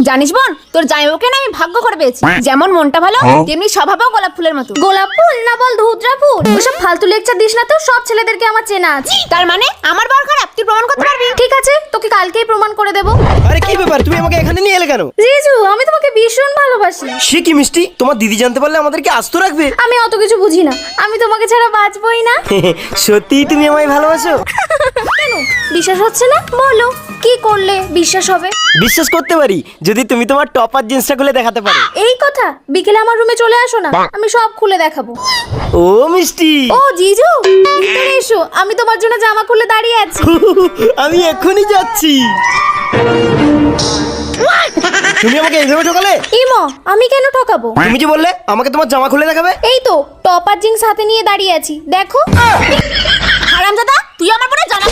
জানিস বোন, তোর জামাইবাবুকে না আমি ভাগ্য করে পেয়েছি। যেমন মনটা ভালো তেমনি স্বভাবও গোলাপ ফুলের মতো। গোলাপ ফুল না বল ধুতরা ফুল। ওসব ফালতু লেকচার দিস না তো, সব ছেলেদেরকে আমার চেনা আছে। তার মানে আমার বর খারাপ তুই প্রমাণ করতে পারবি? ঠিক আছে, তোকে কালকেই প্রমাণ করে দেবো। আরে কি ব্যাপার, তুমি আমাকে এখানে নিয়ে এলে কেন? জিজু, আমি তোমাকে ভীষণ ভালোবাসি। সে কি মিষ্টি, তোমার দিদি জানতে পারলে আমাদেরকে আস্ত রাখবে। আমি অত কিছু বুঝি না, আমি তোমাকে ছাড়া বাঁচবই না। সত্যি তুমি আমায় ভালোবাসো? কেন বিশ্বাস হচ্ছে না? বলো কি করলে বিশ্বাস হবে? বিশ্বাস করতে পারি যদি তুমি তোমার টপার জিন্সটা খুলে দেখাতে পারো। এই কথা, বিকেলে আমার রুমে চলে আসো না, আমি সব খুলে দেখাবো। ও মিষ্টি, ও জিজু, ভিতরে এসো, আমি তোমার জন্য জামা খুলে দাঁড়িয়ে আছি। আমি এক্ষুনি যাচ্ছি। তুমি আমাকে এইভাবে ঠকালে? ইমো, আমি কেন ঠকাবো? তুমি যে বললে আমাকে তোমার জামা খুলে দেখাবে। এই তো টপ আর জিন্স হাতে নিয়ে দাঁড়িয়ে আছি, দেখো। হারামজাদা, তুই আমার বোনের জামা